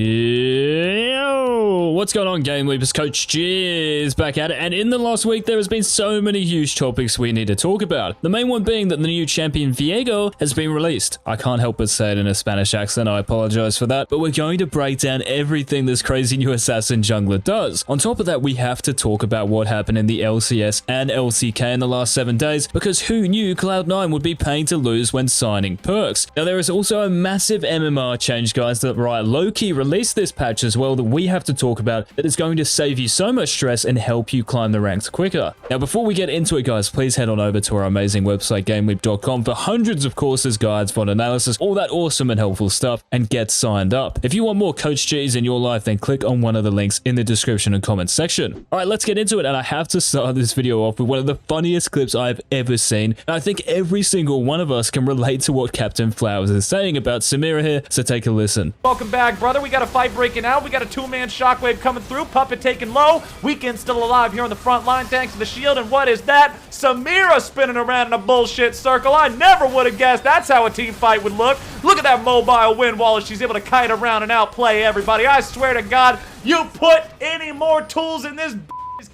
Yo, what's going on, GameLeap? It's Coach G is back at it, and in the last week there has been so many huge topics we need to talk about. The main one being that the new champion Viego has been released. I can't help but say it in a Spanish accent, I apologize for that, but we're going to break down everything this crazy new assassin jungler does. On top of that, we have to talk about what happened in the LCS and LCK in the last 7 days, because who knew Cloud9 would be paying to lose when signing Perkz? Now there is also a massive MMR change, guys, that Riot low-key released this patch as well that we have to talk about, that is going to save you so much stress and help you climb the ranks quicker. Now before we get into it, guys, please head on over to our amazing website GameLeap.com for hundreds of courses, guides, VOD analysis, all that awesome and helpful stuff, and get signed up. If you want more Coach G's in your life, then click on one of the links in the description and comment section. Alright, let's get into it, and I have to start this video off with one of the funniest clips I've ever seen, and I think every single one of us can relate to what Captain Flowers is saying about Samira here, so take a listen. Welcome back, brother. We got a fight breaking out. We got a 2-man shockwave coming through. Puppet taken low. Weekend still alive here on the front line thanks to the shield. And what is that? Samira spinning around in a bullshit circle. I never would have guessed that's how a team fight would look. Look at that mobile wind wall as she's able to kite around and outplay everybody. I swear to God, you put any more tools in this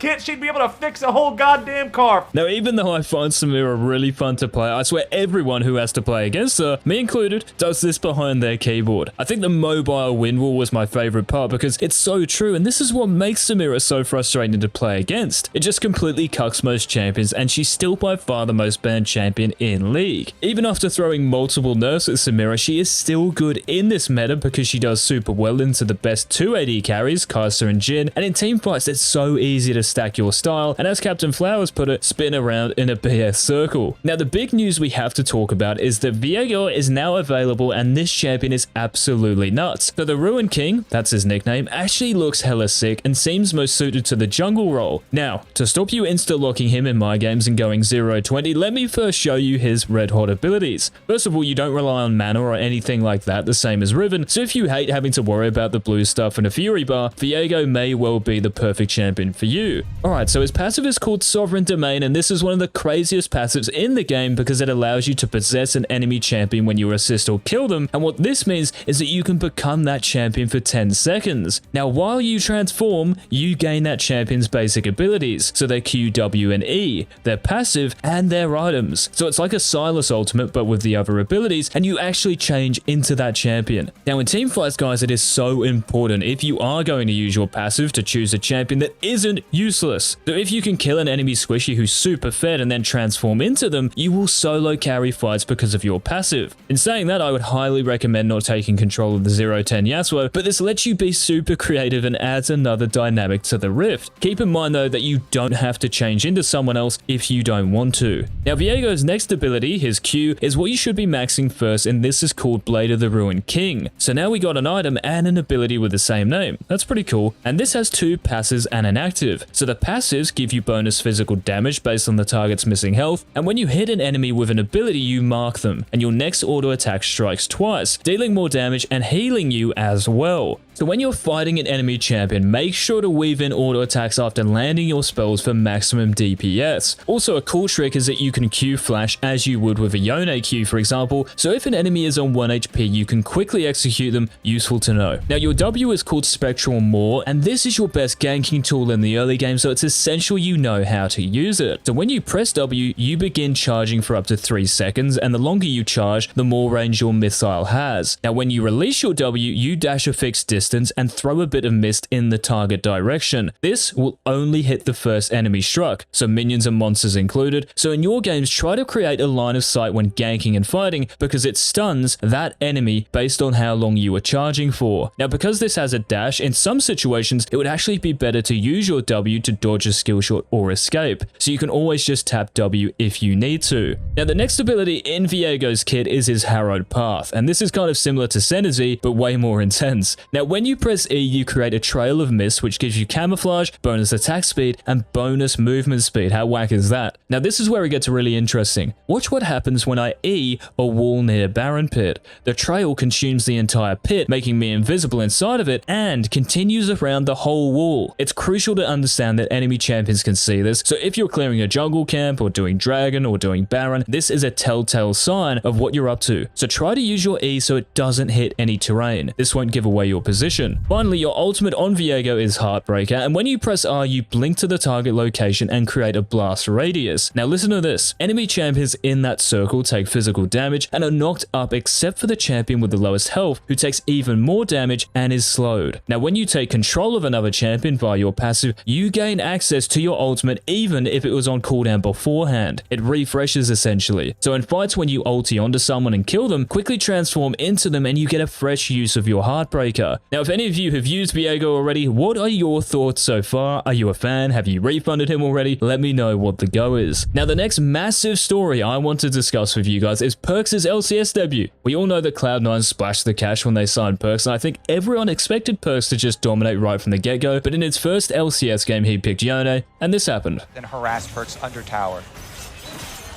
kit, she'd be able to fix a whole goddamn car. Now, even though I find Samira really fun to play, I swear everyone who has to play against her, me included, does this behind their keyboard. I think the mobile wind wall was my favorite part because it's so true, and this is what makes Samira so frustrating to play against. It just completely cucks most champions, and she's still by far the most banned champion in League. Even after throwing multiple nerfs at Samira, she is still good in this meta because she does super well into the best 2 AD carries, Kai'Sa and Jhin, and in team fights it's so easy to stack your style, and as Captain Flowers put it, spin around in a BS circle. Now the big news we have to talk about is that Viego is now available, and this champion is absolutely nuts. So the Ruin King, that's his nickname, actually looks hella sick and seems most suited to the jungle role. Now, to stop you insta-locking him in my games and going 0-20, let me first show you his red hot abilities. First of all, you don't rely on mana or anything like that, the same as Riven, so if you hate having to worry about the blue stuff and a Fury bar, Viego may well be the perfect champion for you. Alright, so his passive is called Sovereign Domain, and this is one of the craziest passives in the game because it allows you to possess an enemy champion when you assist or kill them, and what this means is that you can become that champion for 10 seconds. Now while you transform, you gain that champion's basic abilities, so their Q, W, and E, their passive, and their items. So it's like a Silas ultimate but with the other abilities, and you actually change into that champion. Now in team fights, guys, it is so important if you are going to use your passive to choose a champion that isn't useless. So if you can kill an enemy squishy who's super fed and then transform into them, you will solo carry fights because of your passive. In saying that, I would highly recommend not taking control of the 0-10 Yasuo, but this lets you be super creative and adds another dynamic to the Rift. Keep in mind though that you don't have to change into someone else if you don't want to. Now Viego's next ability, his Q, is what you should be maxing first, and this is called Blade of the Ruin King. So now we got an item and an ability with the same name. That's pretty cool. And this has 2 passives and an active. So the passives give you bonus physical damage based on the target's missing health, and when you hit an enemy with an ability, you mark them, and your next auto attack strikes twice, dealing more damage and healing you as well. So when you're fighting an enemy champion, make sure to weave in auto attacks after landing your spells for maximum DPS. Also, a cool trick is that you can Q flash as you would with a Yone Q, for example, so if an enemy is on 1 HP, you can quickly execute them, useful to know. Now your W is called Spectral Maw, and this is your best ganking tool in the early game, so it's essential you know how to use it. So when you press W, you begin charging for up to 3 seconds, and the longer you charge, the more range your missile has. Now when you release your W, you dash a fixed distance and throw a bit of mist in the target direction. This will only hit the first enemy struck, so minions and monsters included, so in your games try to create a line of sight when ganking and fighting because it stuns that enemy based on how long you are charging for. Now because this has a dash, in some situations it would actually be better to use your W to dodge a skill shot or escape, so you can always just tap W if you need to. Now the next ability in Viego's kit is his Harrowed Path, and this is kind of similar to Synergy but way more intense. Now when you press E, you create a trail of mist which gives you camouflage, bonus attack speed, and bonus movement speed. How whack is that? Now this is where it gets really interesting. Watch what happens when I E a wall near Baron Pit. The trail consumes the entire pit, making me invisible inside of it, and continues around the whole wall. It's crucial to understand that enemy champions can see this, so if you're clearing a jungle camp or doing Dragon or doing Baron, this is a telltale sign of what you're up to. So try to use your E so it doesn't hit any terrain. This won't give away your position, position. Finally, your ultimate on Viego is Heartbreaker, and when you press R, you blink to the target location and create a blast radius. Now listen to this. Enemy champions in that circle take physical damage and are knocked up except for the champion with the lowest health, who takes even more damage and is slowed. Now when you take control of another champion via your passive, you gain access to your ultimate even if it was on cooldown beforehand. It refreshes essentially. So in fights when you ulti onto someone and kill them, quickly transform into them and you get a fresh use of your Heartbreaker. Now if any of you have used Viego already, what are your thoughts so far? Are you a fan? Have you refunded him already? Let me know what the go is. Now the next massive story I want to discuss with you guys is Perkz' LCS debut. We all know that Cloud9 splashed the cash when they signed Perkz, and I think everyone expected Perkz to just dominate right from the get-go, but in its first LCS game he picked Yone, and this happened. Then harass Perkz under tower.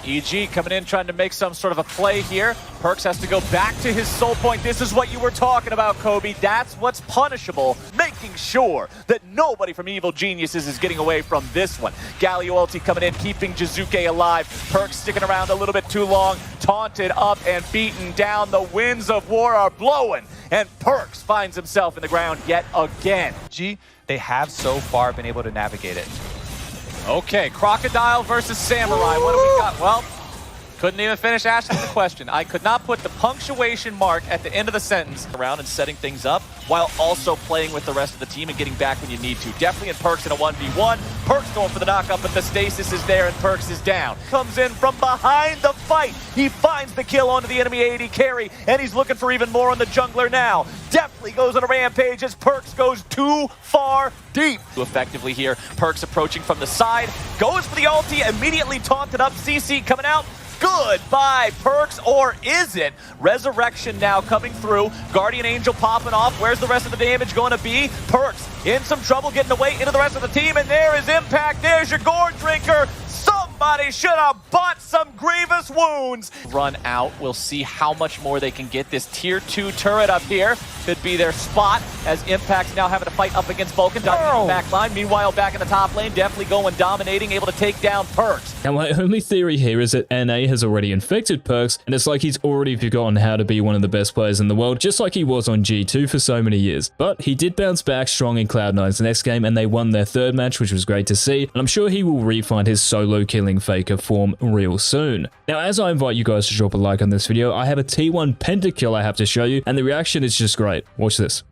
EG coming in trying to make some sort of a play here. Perkz has to go back to his soul point. This is what you were talking about, Kobe. That's what's punishable. Making sure that nobody from Evil Geniuses is getting away from this one. Galio ulti coming in, keeping Jizuke alive. Perkz sticking around a little bit too long. Taunted up and beaten down. The winds of war are blowing. And Perkz finds himself in the ground yet again. They have so far been able to navigate it. Okay, Crocodile versus Samurai. What do we got? Well, couldn't even finish asking the question. I could not put the punctuation mark at the end of the sentence around and setting things up while also playing with the rest of the team and getting back when you need to. Definitely in Perkz in a 1v1. Perkz going for the knockup, but the stasis is there and Perkz is down. Comes in from behind the fight. He finds the kill onto the enemy AD carry, and he's looking for even more on the jungler now. Definitely goes on a rampage as Perkz goes too far deep. Effectively here, Perkz approaching from the side, goes for the ulti, immediately taunted up, CC coming out. Goodbye, Perkz, or is it? Resurrection now coming through. Guardian Angel popping off. Where's the rest of the damage going to be? Perkz in some trouble getting away into the rest of the team, and there is Impact. There's your Gore Drinker. Somebody should have bought some grievous wounds. Run out. We'll see how much more they can get. This tier 2 turret up here could be their spot as Impact's now having to fight up against Vulcan. Back line. Meanwhile, back in the top lane, definitely going dominating, able to take down Perkz. Now my only theory here is that NA has already infected Perkz, and it's like he's already forgotten how to be one of the best players in the world, just like he was on G2 for so many years. But he did bounce back strong in Cloud9's next game, and they won their third match, which was great to see, and I'm sure he will re-find his solo killing faker form real soon. Now, as I invite you guys to drop a like on this video, I have a T1 pentakill I have to show you, and the reaction is just great. Watch this.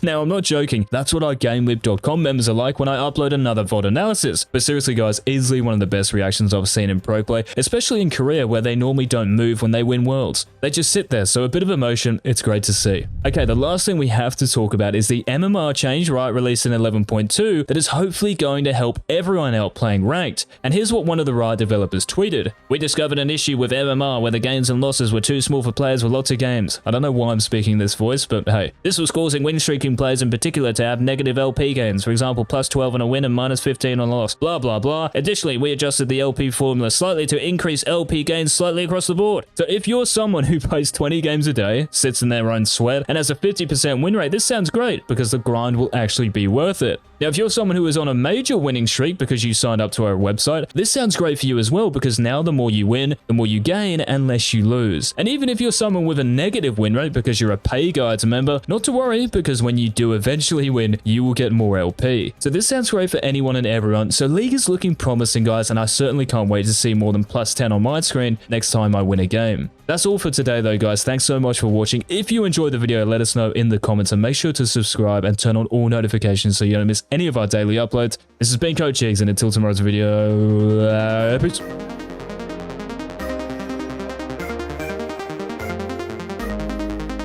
Now, I'm not joking. That's what our GameLeap.com members are like when I upload another VOD analysis. But seriously, guys, easily one of the best reactions I've seen in pro play, especially in Korea where they normally don't move when they win worlds. They just sit there, so a bit of emotion, it's great to see. Okay, the last thing we have to talk about is the MMR change, right, released in 11.2 that is hopefully going to help everyone out playing ranked. And here's what one of the Riot developers tweeted. We discovered an issue with MMR where the gains and losses were too small for players with lots of games. I don't know why I'm speaking this voice, but hey. This was causing win streaking players in particular to have negative LP gains, for example +12 on a win and -15 on a loss, blah blah blah. Additionally, we adjusted the LP formula slightly to increase LP gains slightly across the board. So if you're someone who plays 20 games a day, sits in their own sweat, and has a 50% win rate, this sounds great because the grind will actually be worth it. Now, if you're someone who is on a major winning streak because you signed up to our website, this sounds great for you as well because now the more you win, the more you gain and less you lose. And even if you're someone with a negative win rate because you're a pay guides member, not to worry because when you do eventually win, you will get more LP. So this sounds great for anyone and everyone. So League is looking promising, guys, and I certainly can't wait to see more than +10 on my screen next time I win a game. That's all for today though, guys. Thanks so much for watching. If you enjoyed the video, let us know in the comments and make sure to subscribe and turn on all notifications so you don't miss any of our daily uploads. This has been Coach Higgs, and until tomorrow's video, peace.